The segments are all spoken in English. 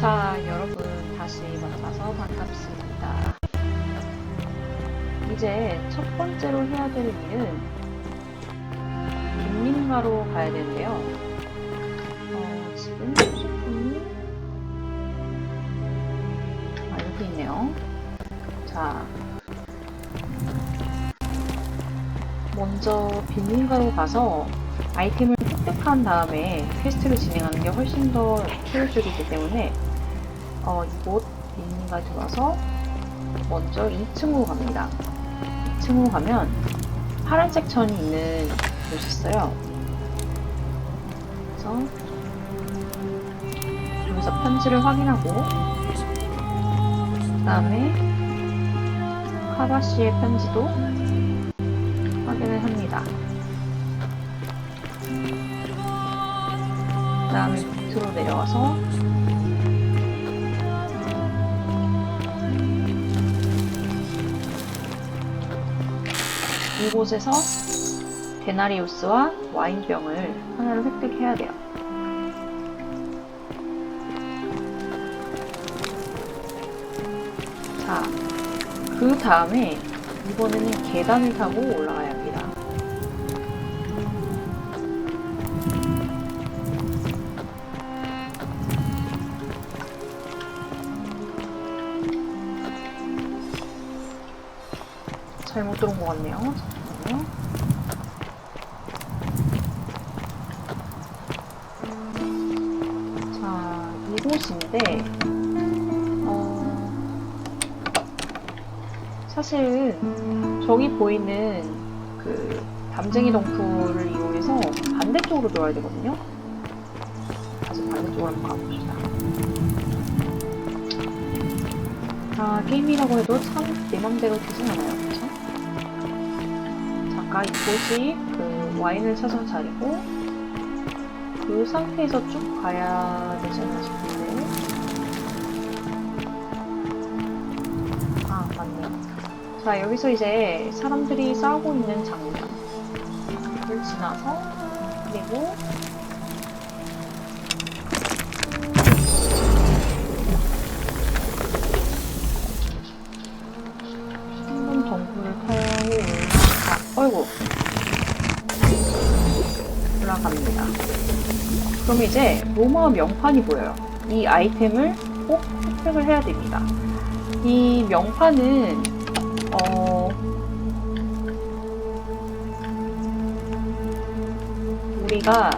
자, 여러분 다시 만나서 반갑습니다. 이제 첫 번째로 해야 될 일은 빈민가로 가야 되는데요. 지금 소식품이 여기 있네요. 자, 먼저 빈민가로 가서 아이템을 획득한 다음에 퀘스트를 진행하는 게 훨씬 더 효율적이기 때문에 이곳 빈민가에 들어와서 먼저 2층으로 갑니다. 2층으로 가면 파란색 천이 있는 곳이 있어요. 그래서 여기서 편지를 확인하고 그 다음에 카바씨의 편지도 확인을 합니다. 그 다음에 밑으로 내려와서 이곳에서 데나리우스와 와인병을 하나를 획득해야 돼요. 자, 그 다음에 이번에는 계단을 타고 올라가야 합니다. 잘못 들어온 것 같네요. 잠깐만요. 자, 이곳인데 사실은 저기 보이는 그 담쟁이 덩쿨을 이용해서 반대쪽으로 돌아야 되거든요. 다시 반대쪽으로 한번 가봅시다. 게임이라고 해도 참 내 맘대로 되진 않아요. 그쵸? 잠깐 이곳이 그 와인을 찾은 자리고 그 상태에서 쭉 가야 되지 않나 싶은데 맞네요. 자, 여기서 이제 사람들이 싸우고 있는 장면을 지나서 그리고 한번 덩굴을 타고 어이구 올라갑니다. 그럼 이제 로마 명판이 보여요. 이 아이템을 꼭 획득을 해야 됩니다. 이 명판은 우리가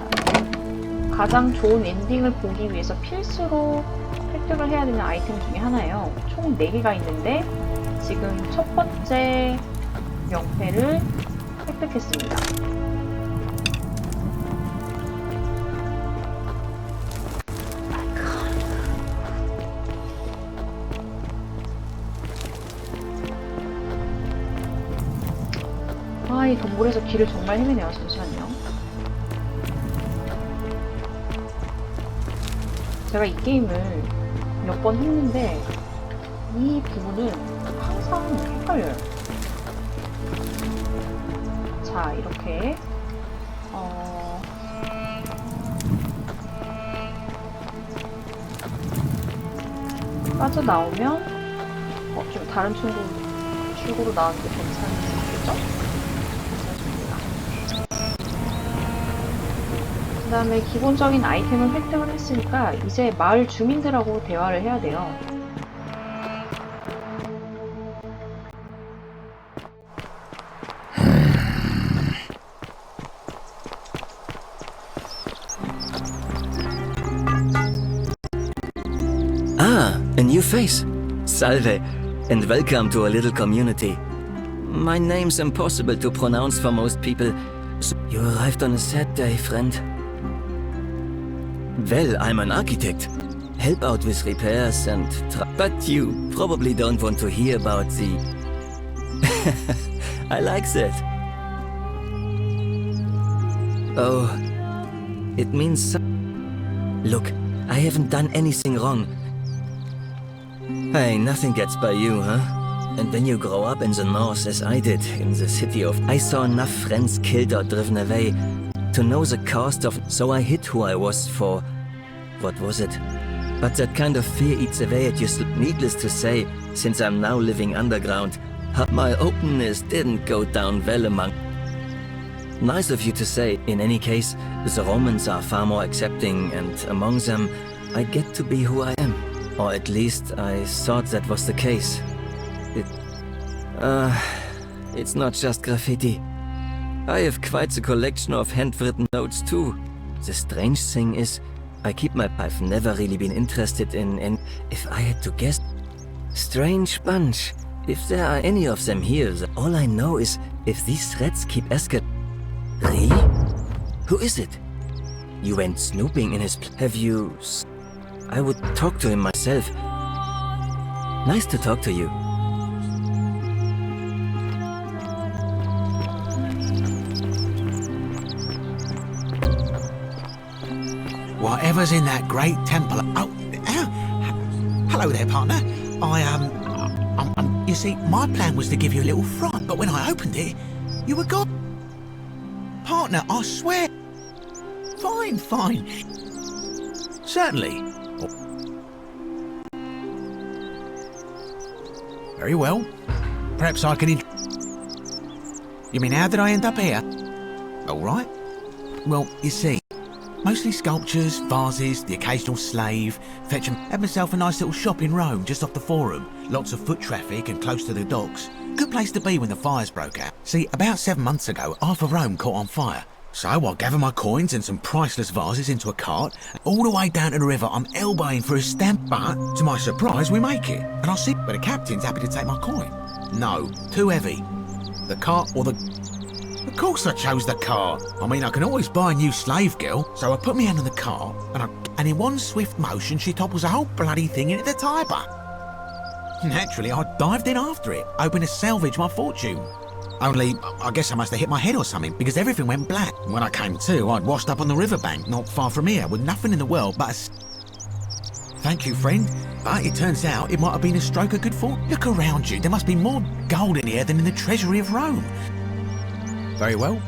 가장 좋은 엔딩을 보기 위해서 필수로 획득을 해야 되는 아이템 중에 하나예요. 총 4개가 있는데 지금 첫 번째 명패를 획득했습니다. 이 동굴에서 길을 정말 헤매네요. 잠시만요. 제가 이 게임을 몇 번 했는데 이 부분은 항상 헷갈려요. 자, 이렇게 빠져나오면 좀 다른 출구로 나오는 게 괜찮겠죠? 그 다음에 기본적인 아이템을 획득을 했으니까 이제 마을 주민들하고 대화를 해야 돼요. A new face. Salve, and welcome to a little community. My name's impossible to pronounce for most people. So you arrived on a sad day, friend. Well, I'm an architect. Help out with repairs and but you probably don't want to hear about the... I like that. Oh, it means... Look, I haven't done anything wrong. Hey, nothing gets by you, huh? And when you grow up in the north, as I did, in the city of... I saw enough friends killed or driven away to know the cost of... So I hid who I was for... What was it? But that kind of fear eats away at you. Needless to say, since I'm now living underground, my openness didn't go down well among. Nice of you to say. In any case, the Romans are far more accepting, and among them, I get to be who I am. Or at least I thought that was the case. It's not just graffiti. I have quite a collection of handwritten notes too. The strange thing is, I've never really been interested in, and if I had to guess, strange bunch. If there are any of them here, all I know is if these threats keep escalating. Really? Who is it? You went snooping in his have you... I would talk to him myself. Nice to talk to you. Whatever's in that great temple. Oh, hello there, partner. You see, my plan was to give you a little fright, but when I opened it, you were gone. Partner, I swear. Fine. Certainly. Very well. Perhaps I can. You mean, how did I end up here? All right. Well, you see. Mostly sculptures, vases, the occasional slave, fetch 'em. Had myself a nice little shop in Rome, just off the Forum. Lots of foot traffic and close to the docks. Good place to be when the fires broke out. See, about 7 months ago, half of Rome caught on fire. So I gather my coins and some priceless vases into a cart. All the way down to the river, I'm elbowing for a stamp, but to my surprise, we make it. And I see, but the captain's happy to take my coin. No, too heavy. The cart or the... Of course I chose the cart. I mean, I can always buy a new slave girl. So I put my hand on the cart, and in one swift motion, she topples the whole bloody thing into the Tiber. Naturally, I dived in after it, hoping to salvage my fortune. Only, I guess I must have hit my head or something, because everything went black. When I came to, I'd washed up on the riverbank, not far from here, with nothing in the world but a... Thank you, friend. But it turns out it might have been a stroke of good fortune. Look around you. There must be more gold in here than in the treasury of Rome. Very well.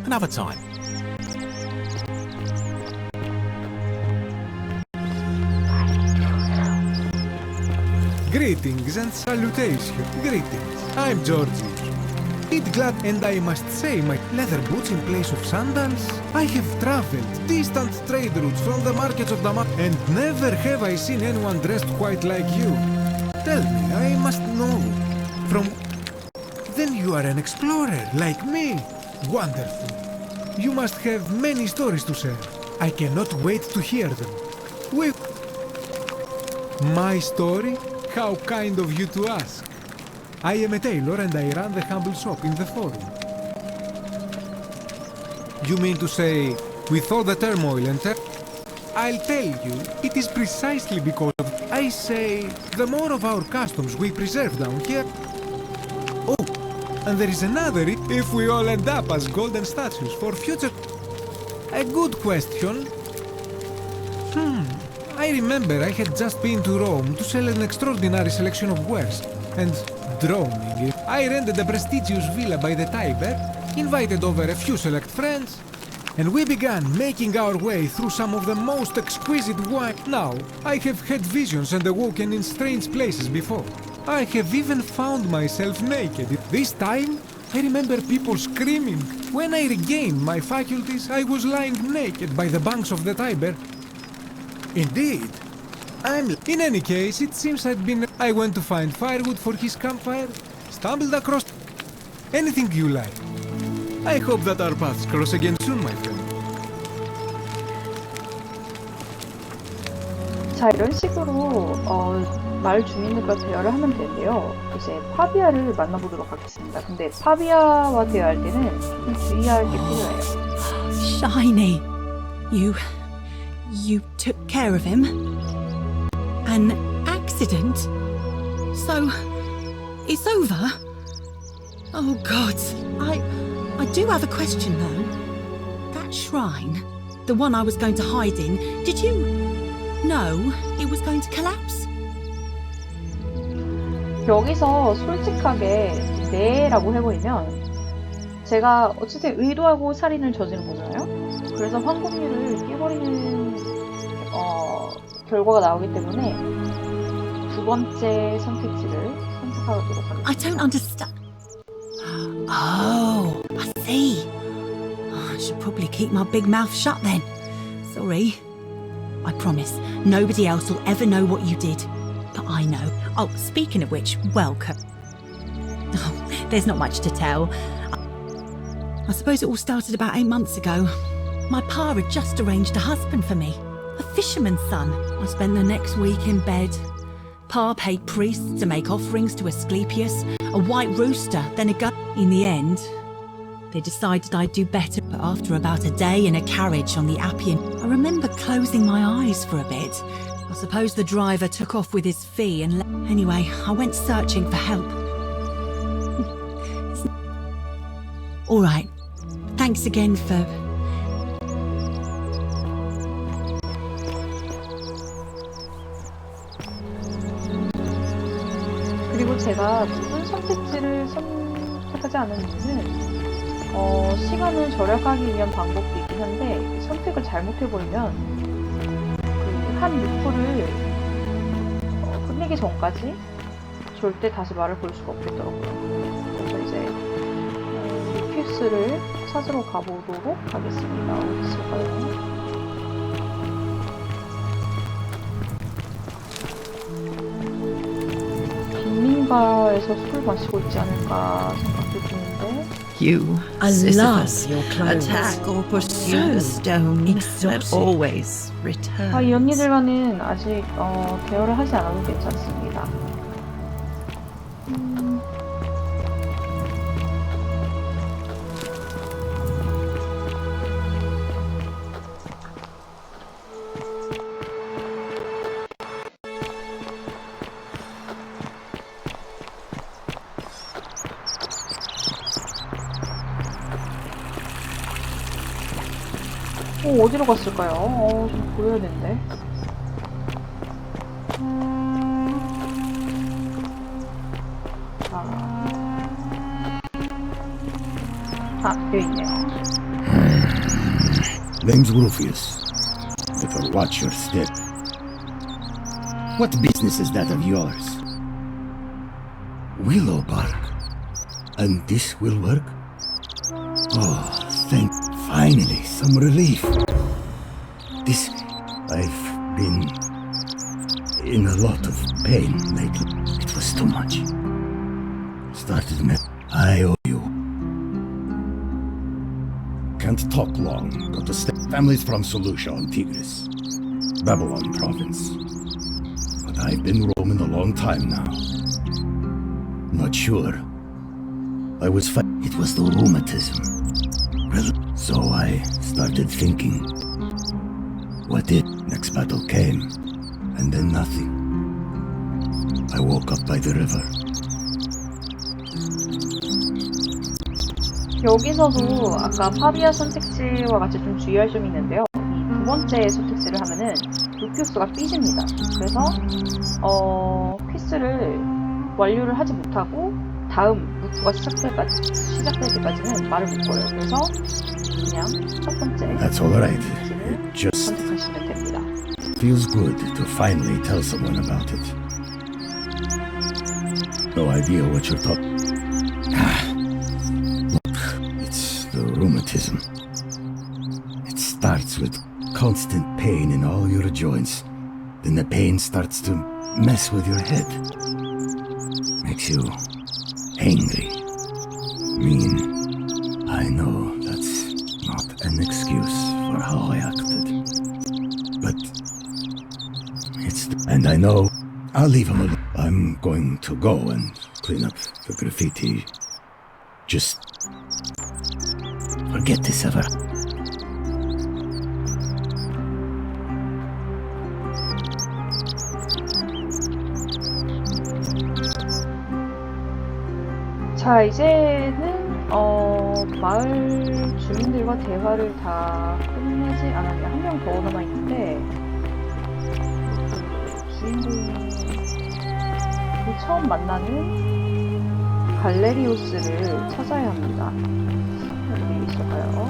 Another time. Greetings and salutations. Greetings. I'm Georgie. Eat glad, and I must say, my leather boots in place of sandals. I have traveled distant trade routes from the markets of Damascus, and never have I seen anyone dressed quite like you. Tell me, I must know. From... Then you are an explorer, like me. Wonderful. You must have many stories to share. I cannot wait to hear them. Wait. My story? How kind of you to ask. I am a tailor and I run the humble shop in the Forum. You mean to say, with all the turmoil and I'll tell you, it is precisely because of, I say, the more of our customs we preserve down here. Oh, and there is another, if we all end up as golden statues for future... A good question. I remember I had just been to Rome to sell an extraordinary selection of wares, and droning it, I rented a prestigious villa by the Tiber, invited over a few select friends, and we began making our way through some of the most exquisite wine. Now, I have had visions and awoken in strange places before. I have even found myself naked. This time, I remember people screaming. When I regained my faculties, I was lying naked by the banks of the Tiber. Indeed. In any case, it seems I went to find firewood for his campfire, stumbled across... Anything you like. I hope that our paths cross again soon, my friend. 자, 이런 식으로 마을 주민들과 대화를 하면 되는데요. 이제 파비아를 만나보도록 하겠습니다. 근데 파비아와 대화할 때는 좀 주의할 게 필요해요. Shiny, you took care of him? An accident? So, it's over? Oh God, I do have a question though. That shrine, the one I was going to hide in, did you know it was going to collapse? 여기서 솔직하게 네라고 해버리면 제가 어쨌든 의도하고 살인을 저지른 거잖아요. 그래서 황금률을 깨버리는 결과가 나오기 때문에 두 번째 선택지를 선택하도록 하겠습니다. I don't understand. Oh, I see. I should probably keep my big mouth shut then. Sorry. I promise, nobody else will ever know what you did. But I know. Oh, speaking of which, welcome. Oh, there's not much to tell. I suppose it all started about 8 months ago. My pa had just arranged a husband for me. A fisherman's son. I spent the next week in bed. Pa paid priests to make offerings to Asclepius, a white rooster, then a goat. In the end, they decided I'd do better, but after about a day in a carriage on the Appian, I remember closing my eyes for a bit. I suppose the driver took off with his fee and anyway, I went searching for help. All right. Thanks again for... 그리고 제가 모든 선택지를 선택하지 않은 이유는 시간을 절약하기 위한 방법도 있긴 한데 선택을 잘못해버리면 한 루프를 끝내기 전까지 절대 다시 말을 볼 수가 없겠더라고요. 그래서 이제 루피우스를 찾으러 가보도록 하겠습니다. 어디 있을까요? 빈민가에서 술을 마시고 있지 않을까 생각도 드는데 You, Sisyphus, love your clothes. attack or pursue the stone that always returns. 이 언니들과는 아직 대화를 하지 않아도 괜찮습니다. 어디로 갔을까요? 좀 보여야 되는데. 여기 있네요. Name's Rufius. Better watch your step. What business is that of yours? Willow bark. And this will work? Oh, finally, some relief. I've been in a lot of pain lately. It was too much. I owe you. Can't talk long. Got to stay. Family's from Seleucia on Tigris, Babylon province. But I've been roaming a long time now. Not sure. It was the rheumatism. So I started thinking, what if next battle came, and then nothing? I woke up by the river. 여기서도 아까 파비아 선택지와 같이 좀 주의할 점이 있는데요. 이 두 번째 선택지를 하면은 루피우스가 삐집니다. 그래서 퀴즈를 완료를 하지 못하고 다음 루프가 시작될 때까지는 말을 못 걸어요. 그래서 그냥 첫 번째 That's all right. 선택지를 It just 선택하시면 됩니다. feels good to finally tell someone about it. No idea what you're talking. Look, it's the rheumatism. It starts with constant pain in all your joints. Then the pain starts to mess with your head. Makes you angry, mean. I know that's not an excuse for how I acted. But and I know I'll leave him alone. I'm going to go and clean up the graffiti. Just forget this ever. 자, 이제는 마을 주민들과 대화를 다 끝내지 않았네요. 한 명 더 남아있는데 주인공이 처음 만나는 갈레리오스를 찾아야 합니다. 어디 있을까요?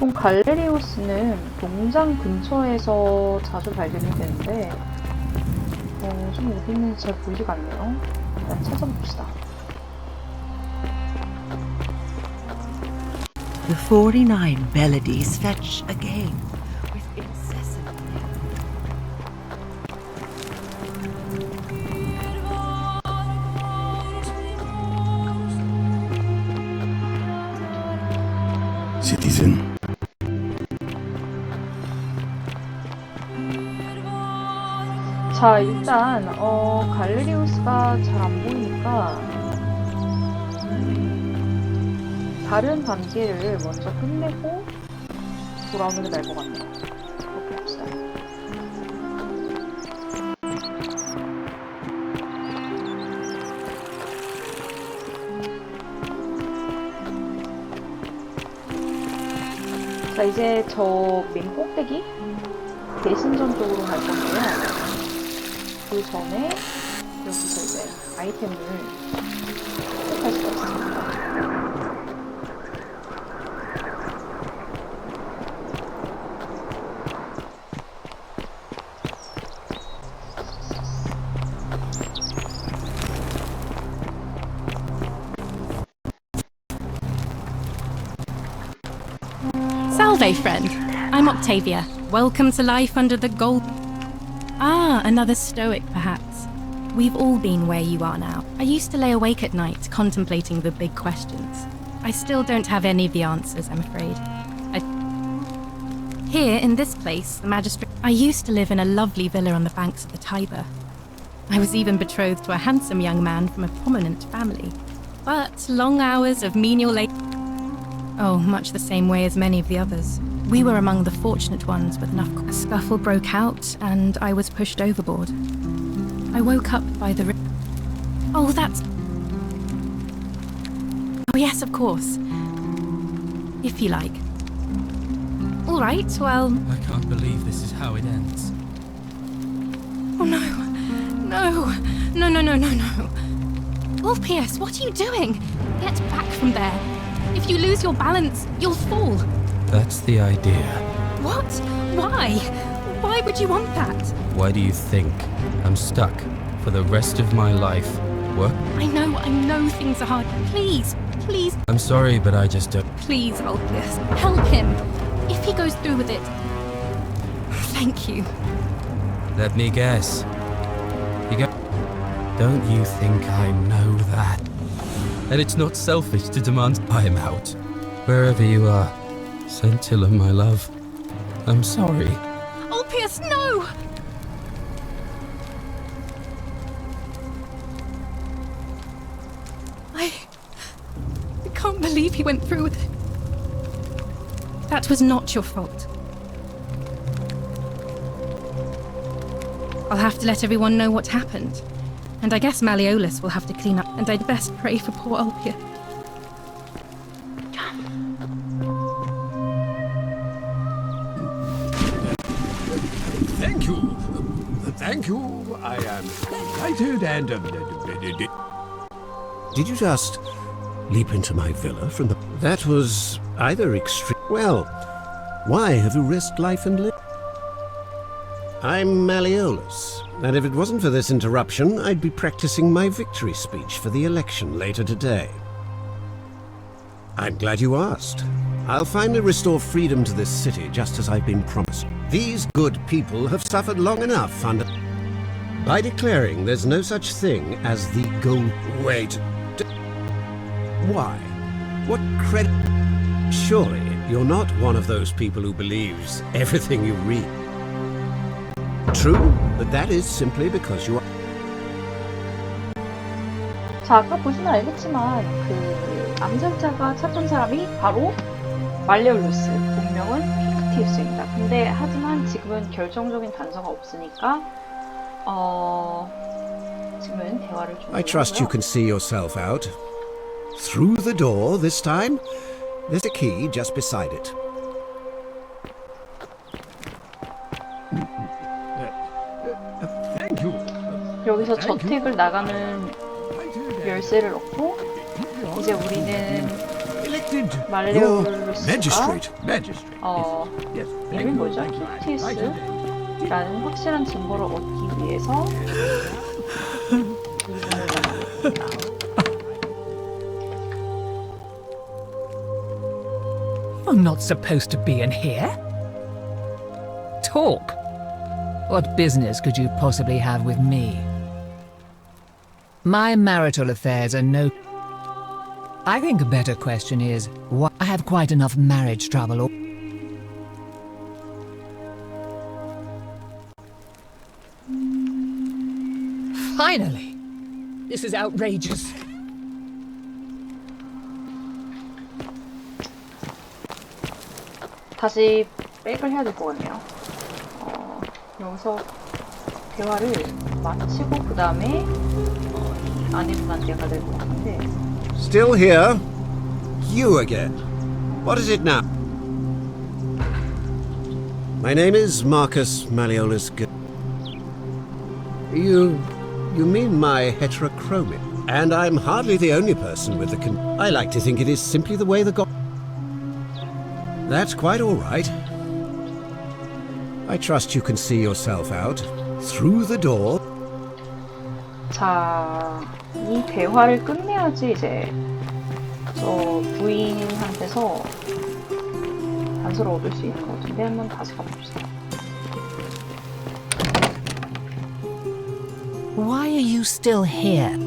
보통 갈레리오스는 농장 근처에서 자주 발견이 되는데 좀 어디 있는지 잘 보이지가 않네요. 일단 찾아봅시다. The 49 melodies fetch again with incessant. Citizen. 자, 일단 갈레리오스가 잘 안 보이니까 다른 단계를 먼저 끝내고 돌아오는 게 나을 것 같네요. 그렇게 합시다. 자, 이제 저 맨 꼭대기 대신전 쪽으로 갈 건데요. 그 전에 여기서 이제 아이템을 획득할 수가 있습니다. Salve, friend. I'm Octavia. Welcome to life under the gold... Ah, another stoic, perhaps. We've all been where you are now. I used to lay awake at night, contemplating the big questions. I still don't have any of the answers, I'm afraid. Here, in this place, the magistrate... I used to live in a lovely villa on the banks of the Tiber. I was even betrothed to a handsome young man from a prominent family. But long hours of menial labor... Oh, much the same way as many of the others. We were among the fortunate ones with enough... A scuffle broke out, and I was pushed overboard. I woke up by the... Oh, that's... Oh, yes, of course. If you like. All right, well... I can't believe this is how it ends. Oh, no. No. No, no, no, no, no. Orpheus, what are you doing? Get back from there. If you lose your balance, you'll fall. That's the idea. What? Why? Why would you want that? Why do you think I'm stuck for the rest of my life? What? I know things are hard. Please, please, I'm sorry, but I just don't... please, Orpheus, help him. If he goes through with it. Thank you. Let me guess. You go... Don't you think I know that? And it's not selfish to demand I'm out. Wherever you are, Scintilla, my love, I'm sorry. Orpheus, no! I can't believe he went through with it. That was not your fault. I'll have to let everyone know what happened. And I guess Malleolus will have to clean up, and I'd best pray for poor Ulpia. Thank you. Thank you. I am delighted and... Did you just leap into my villa from the... That was either extreme... Well, why have you risked life and limb? I'm Malleolus, and if it wasn't for this interruption, I'd be practicing my victory speech for the election later today. I'm glad you asked. I'll finally restore freedom to this city just as I've been promised. These good people have suffered long enough under... By declaring there's no such thing as the gold... Wait. Why? What credit... Surely you're not one of those people who believes everything you read. True, but that is simply because you are... 자, 아까 보시면 알겠지만 그 암살자가 찾던 사람이 바로 말레올루스, 본명은 픽티우스입니다. 근데 하지만 지금은 결정적인 단서가 없으니까 지금은 대화를 좀... I trust you can see yourself out. Through the door this time. There's a key just beside it. Thank you. 여기서 저택을 나가는 열쇠를 얻고 이제 우리는 elected your 말레올루스가 magistrate. 이름이 뭐죠? 키티스라는 확실한 증거를 얻기 위해서 이분을 만납니다. You're not supposed to be in here. Talk. What business could you possibly have with me? My marital affairs are no... I think a better question is, why I have quite enough marriage trouble. Finally! This is outrageous. 다시 백을 해야 될 것 같네요. 여기서 대화를 마치고 그 다음에 이 아내분한테 가야 될 것 같은데. Still here? You again. What is it now? My name is Marcus Malleolus. You mean my heterochromic? And I'm hardly the only person with the I like to think it is simply the way the god... That's quite all right. I trust you can see yourself out through the door. 자, 이 대화를 끝내야지 이제 저 부인한테서 단서를 얻을 수 있는 것 같은데 한번 다시 가봅시다. Why are you still here?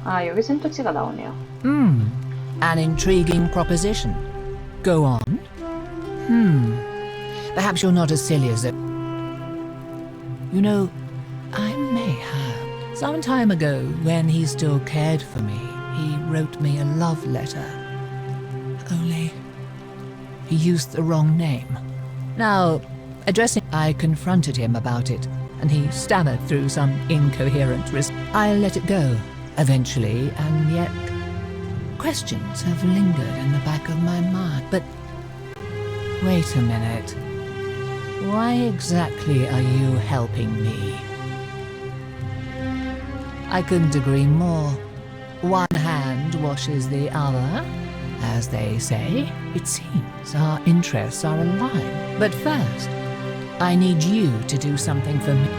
아, 여기 선택지가 나오네요. An intriguing proposition. Go on. Perhaps you're not as silly as... You know, I may have. Some time ago, when he still cared for me, he wrote me a love letter. Only, he used the wrong name. Now, addressing... I confronted him about it, and he stammered through some incoherent I let it go, eventually, and yet... Questions have lingered in the back of my mind. But wait a minute. Why exactly are you helping me? I couldn't agree more. One hand washes the other, as they say. It seems our interests are aligned. But first, I need you to do something for me.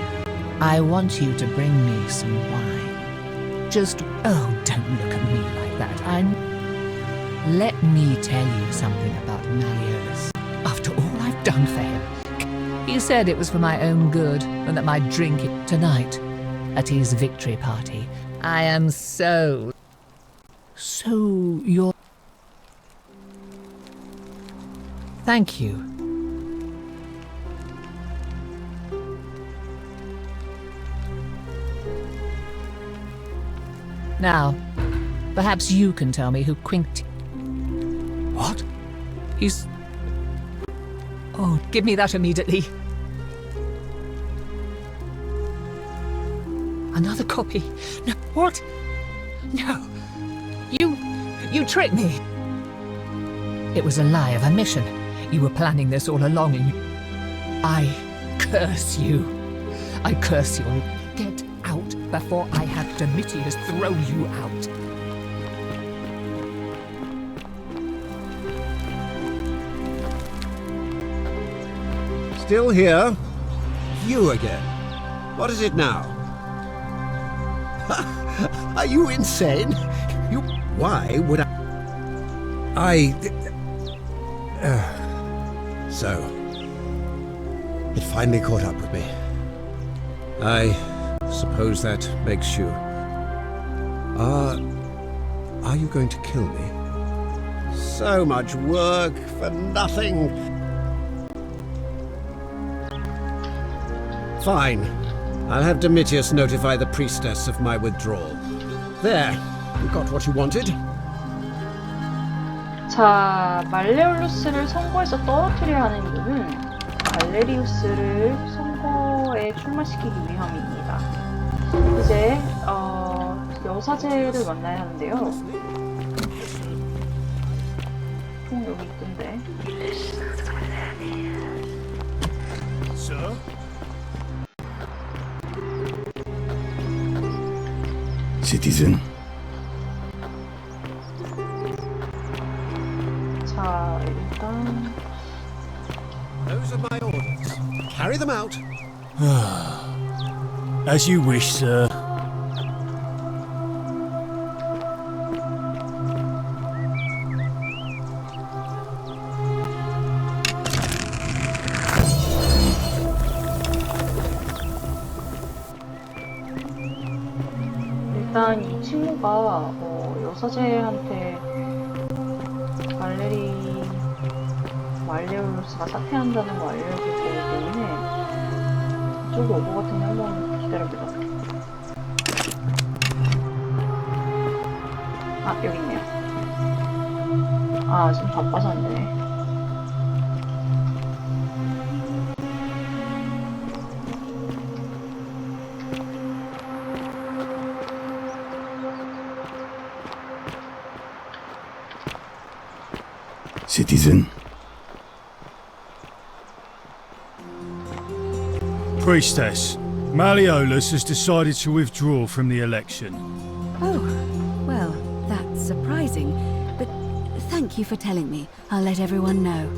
I want you to bring me some wine. Just, oh, don't look at me like that. Let me tell you something about Malleolus. After all I've done for him. He said it was for my own good, and that my drink tonight, at his victory party. I am so you're... Thank you. Now, perhaps you can tell me who Quincti... What? He's... Oh, give me that immediately. Another copy. No, what? No. You tricked me. It was a lie of a mission. You were planning this all along and I curse you. I curse you. Get out before I have Domitius throw you out. Still here? You again. What is it now? Are you insane? Why would So, it finally caught up with me. I suppose that makes you... Are you going to kill me? So much work for nothing. Fine. I'll have Domitius notify the priestess of my withdrawal. There. You got what you wanted. 자, 말레올루스를 선거에서 떨어뜨려야 하는 이유는 발레리우스를 선거에 출마시키기 위함입니다. 이제 여사제를 만나야 하는데요. 총 여기 있던데. Citizen. 자, 일단 Those are my orders. Carry them out. As you wish, sir. 일단 이 친구가 여사제한테 말레올로스가 사퇴한다는 거 알려줄 거기 때문에 이쪽으로 올 것 같은데 한번 기다려보자. 아, 여기 있네요. 아, 지금 바빠서 안 되네. Citizen. Priestess, Malleolus has decided to withdraw from the election. Oh, well, that's surprising. But thank you for telling me. I'll let everyone know.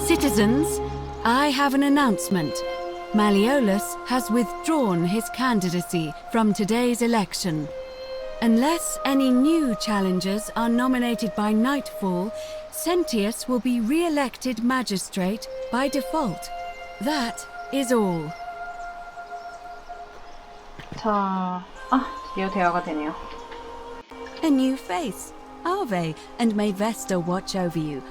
Citizens, I have an announcement. Malleolus has withdrawn his candidacy from today's election. Unless any new challengers are nominated by nightfall, Sentius will be re-elected magistrate by default. That is all. 자, 드디어 대화가 되네요. A new face. Ave, and may Vesta watch over you.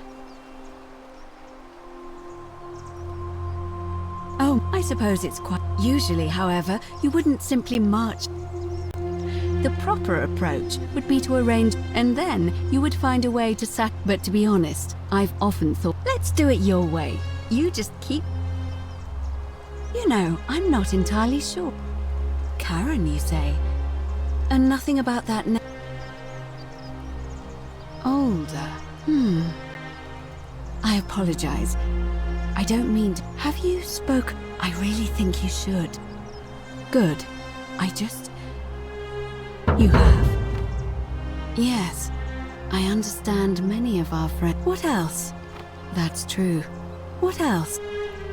Oh, I suppose it's quite... Usually, however, you wouldn't simply march. The proper approach would be to arrange, and then you would find a way to sack... But to be honest, I've often thought, let's do it your way. You just keep... You know, I'm not entirely sure. Karen, you say? And nothing about that... Older. I apologize. I don't mean to... Have you spoke? I really think you should. Good. You have. Yes. I understand many of our friends... What else? That's true. What else?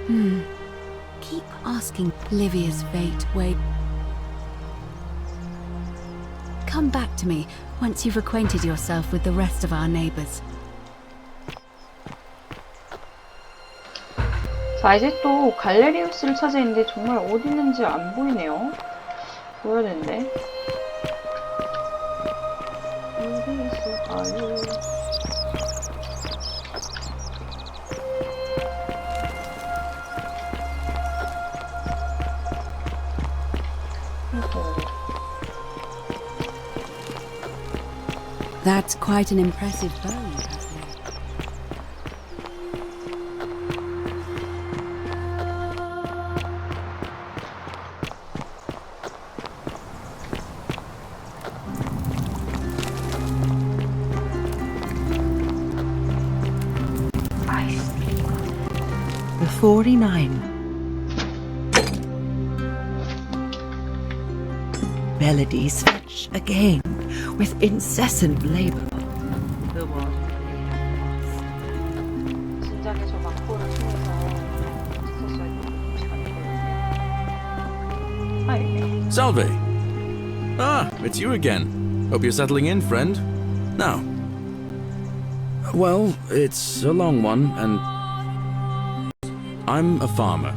Keep asking. Livia's fate. Wait. Come back to me once you've acquainted yourself with the rest of our neighbors. 자, 이제 또 갈레리우스를 찾아야 했는데 정말 어디 있는지 안 보이네요. 보여야 되는데. 어디 있을까요? That's quite an impressive bow you have there. The 49. Melodies fetch again with incessant labor. The one 진작에 저 막고를 통해서 했었어야 되는 시간이 걸렸네요. 아, 여기네. Salve! Ah, it's you again. Hope you're settling in, friend. Now. Well, it's a long one, and I'm a farmer.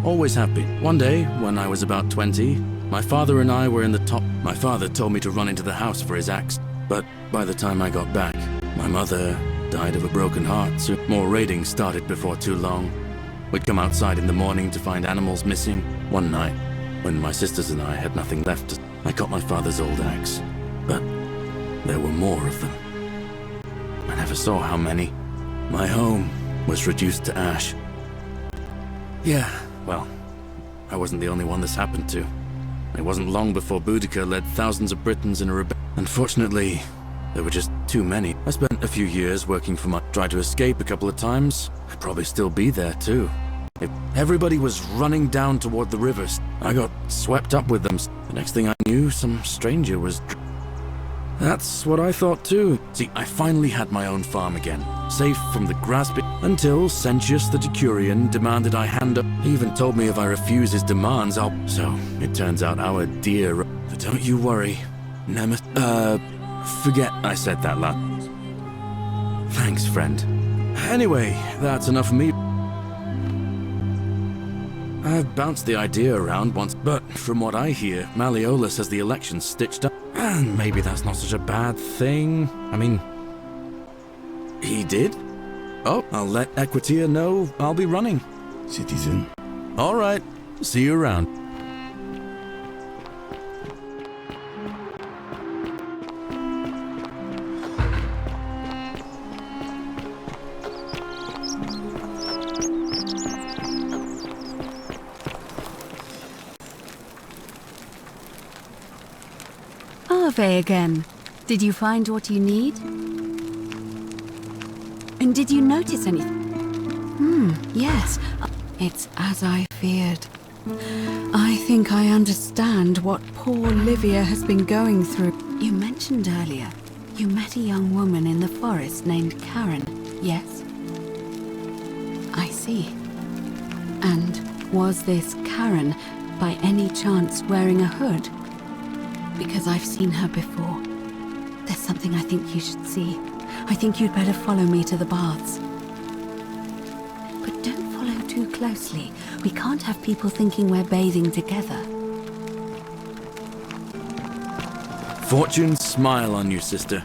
Always happy. One day, when I was about 20, my father and I were in the top. My father told me to run into the house for his axe, but by the time I got back, my mother died of a broken heart, so more raiding started before too long. We'd come outside in the morning to find animals missing. One night, when my sisters and I had nothing left, I got my father's old axe, but there were more of them. I never saw how many. My home was reduced to ash. Yeah, well, I wasn't the only one this happened to. It wasn't long before Boudica led thousands of Britons in a rebellion. Unfortunately, there were just too many. I spent a few years working for tried to escape a couple of times. I'd probably still be there too. Everybody was running down toward the rivers. I got swept up with them. The next thing I knew, some stranger was... That's what I thought too. See, I finally had my own farm again, safe from the grasp until Sentius the Decurion demanded I hand up. He even told me if I refuse his demands, I'll... So, it turns out our dear... But don't you worry. Forget I said that last. Thanks, friend. Anyway, that's enough of me. I've bounced the idea around once, but from what I hear, Malleolus has the election stitched up. And maybe that's not such a bad thing. I mean... He did? Oh, I'll let Equitia know I'll be running. Citizen. All right. See you around. Ave again. Did you find what you need? And did you notice anything? Yes. It's as I feared. I think I understand what poor Livia has been going through. You mentioned earlier you met a young woman in the forest named Karen, yes? I see. And was this Karen by any chance wearing a hood? Because I've seen her before. There's something I think you should see. I think you'd better follow me to the baths. But don't follow too closely. We can't have people thinking we're bathing together. Fortune smile on you, sister.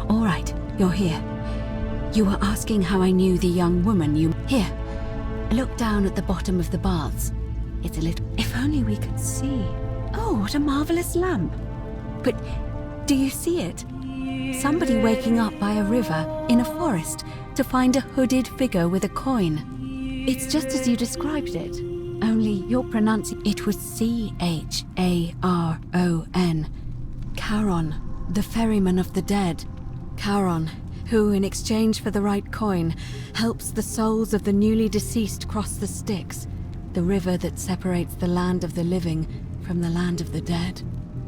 All right, you're here. You were asking how I knew the young woman you... Here, look down at the bottom of the baths. It's a little... If only we could see. Oh, what a marvelous lamp. But do you see it? Somebody waking up by a river in a forest to find a hooded figure with a coin. It's just as you described it. Only you're pronouncing... It was C-H-A-R-O-N. Charon, the ferryman of the dead. Charon, who, in exchange for the right coin, helps the souls of the newly deceased cross the Styx, the river that separates the land of the living from the land of the dead.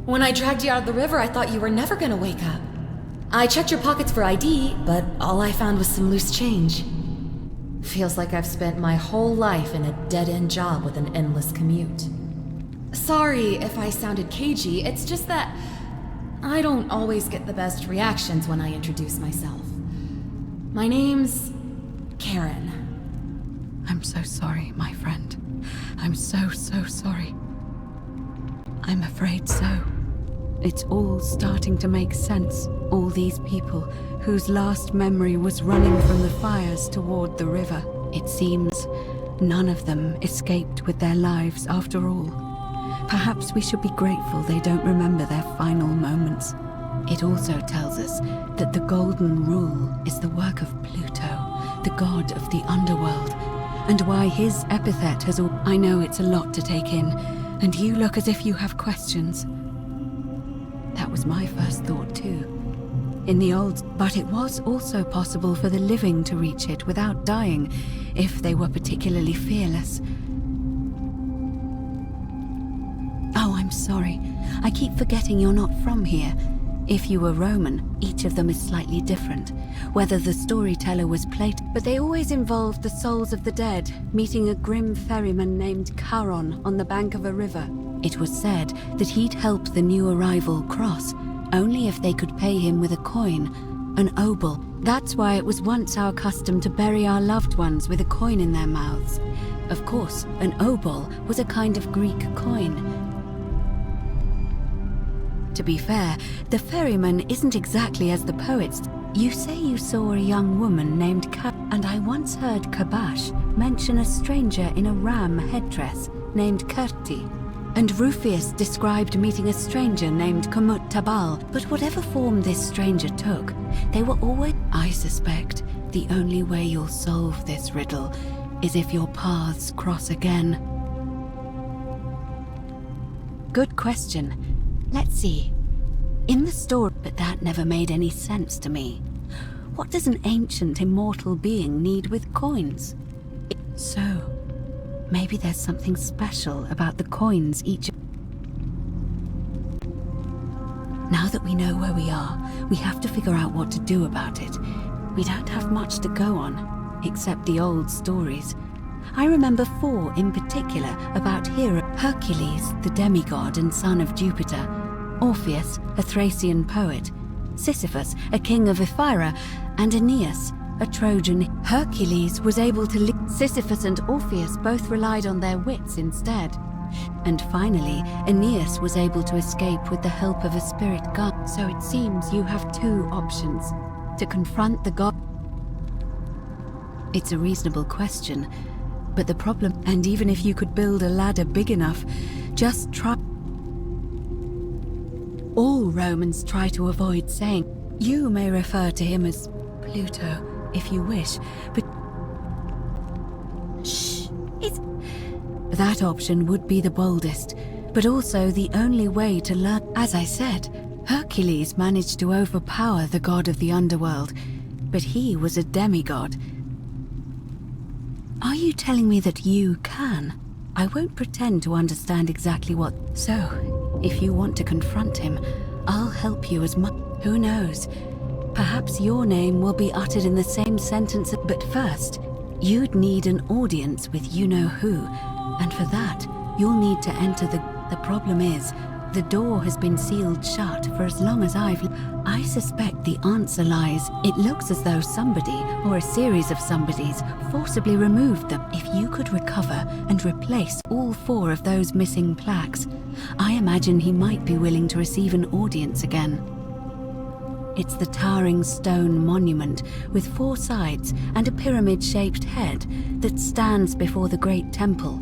When I dragged you out of the river, I thought you were never gonna wake up. I checked your pockets for ID, but all I found was some loose change. Feels like I've spent my whole life in a dead-end job with an endless commute. Sorry if I sounded cagey, it's just that I don't always get the best reactions when I introduce myself. My name's Karen. I'm so sorry, my friend. I'm so sorry. I'm afraid so. It's all starting to make sense. All these people whose last memory was running from the fires toward the river. It seems none of them escaped with their lives after all. Perhaps we should be grateful they don't remember their final moments. It also tells us that the Golden Rule is the work of Pluto, the god of the underworld, and why his epithet has all... I know it's a lot to take in, and you look as if you have questions. That was my first thought too. In the old... But it was also possible for the living to reach it without dying, if they were particularly fearless. Oh, I'm sorry. I keep forgetting you're not from here. If you were Roman, each of them is slightly different. Whether the storyteller was Plato, but they always involved the souls of the dead, meeting a grim ferryman named Charon on the bank of a river. It was said that he'd help the new arrival cross only if they could pay him with a coin, an obol. That's why it was once our custom to bury our loved ones with a coin in their mouths. Of course, an obol was a kind of Greek coin. To be fair, the ferryman isn't exactly as the poets. You say you saw a young woman named and I once heard Kabash mention a stranger in a ram headdress named Kurti. And Rufius described meeting a stranger named Kamut Tabal, but whatever form this stranger took, they were always... I suspect the only way you'll solve this riddle is if your paths cross again. Good question. Let's see. In the story, but that never made any sense to me. What does an ancient immortal being need with coins? So, maybe there's something special about the coins each... Now that we know where we are, we have to figure out what to do about it. We don't have much to go on, except the old stories. I remember 4 in particular about Hercules, the demigod and son of Jupiter, Orpheus, a Thracian poet, Sisyphus, a king of Ephyra, and Aeneas, a Trojan. Hercules was able to live. Sisyphus and Orpheus both relied on their wits instead. And finally, Aeneas was able to escape with the help of a spirit god. So it seems you have 2 options. To confront the god. It's a reasonable question, but the problem... And even if you could build a ladder big enough, just try... All Romans try to avoid saying... You may refer to him as Pluto, if you wish, but... Shh! It's... That option would be the boldest, but also the only way to learn... As I said, Hercules managed to overpower the god of the underworld, but he was a demigod. Are you telling me that you can? I won't pretend to understand exactly what... So, if you want to confront him, I'll help you as much... Who knows? Perhaps your name will be uttered in the same sentence, but first, you'd need an audience with you-know-who, and for that, you'll need to enter the... The problem is, the door has been sealed shut for as long as I suspect the answer lies... It looks as though somebody, or a series of somebodies, forcibly removed them. If you could recover and replace all 4 of those missing plaques, I imagine he might be willing to receive an audience again. It's the towering stone monument with 4 sides and a pyramid-shaped head that stands before the great temple,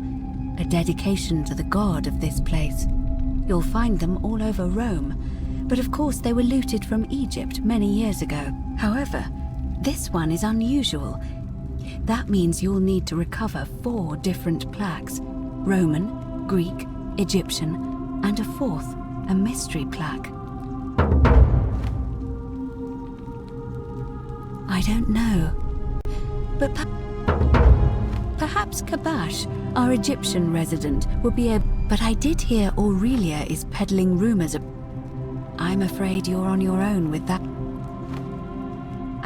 a dedication to the god of this place. You'll find them all over Rome, but of course they were looted from Egypt many years ago. However, this one is unusual. That means you'll need to recover 4 different plaques: Roman, Greek, Egyptian, and a 4th, a mystery plaque. I don't know, but perhaps Kabash, our Egyptian resident, will be able... But I did hear Aurelia is peddling rumors of... I'm afraid you're on your own with that.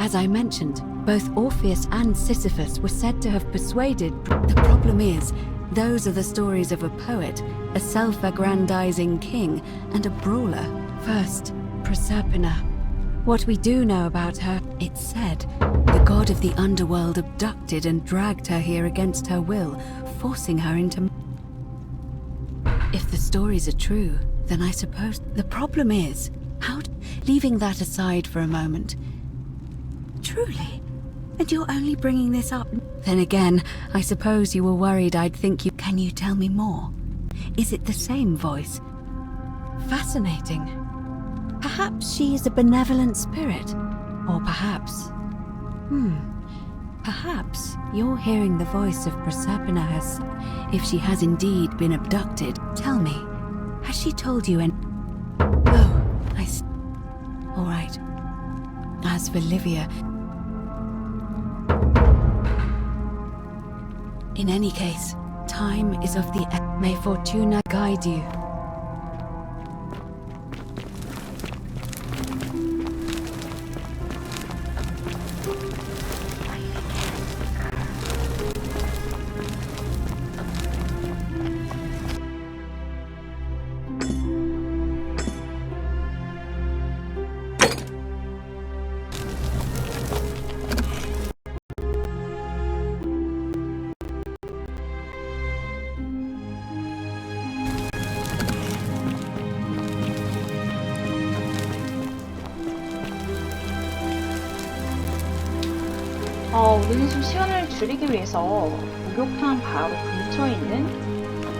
As I mentioned, both Orpheus and Sisyphus were said to have persuaded... The problem is, those are the stories of a poet, a self-aggrandizing king, and a brawler. First, Proserpina. What we do know about her, it's said, the god of the underworld abducted and dragged her here against her will, forcing her into... If the stories are true, then I suppose... The problem is, leaving that aside for a moment... Truly? And you're only bringing this up... Then again, I suppose you were worried I'd think you... Can you tell me more? Is it the same voice? Fascinating. Perhaps she is a benevolent spirit. Or perhaps... Perhaps you're hearing the voice of Proserpina herself. If she has indeed been abducted, tell me, has she told you any... Oh, I see. All right. As for Livia... In any case, time is of the... May Fortuna guide you. 우리는 좀 시간을 줄이기 위해서 목욕탕 바로 근처에 있는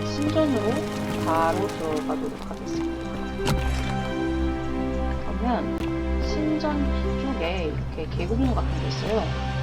신전으로 바로 들어가도록 하겠습니다. 그러면 신전 뒤쪽에 이렇게 계곡물 같은 게 있어요.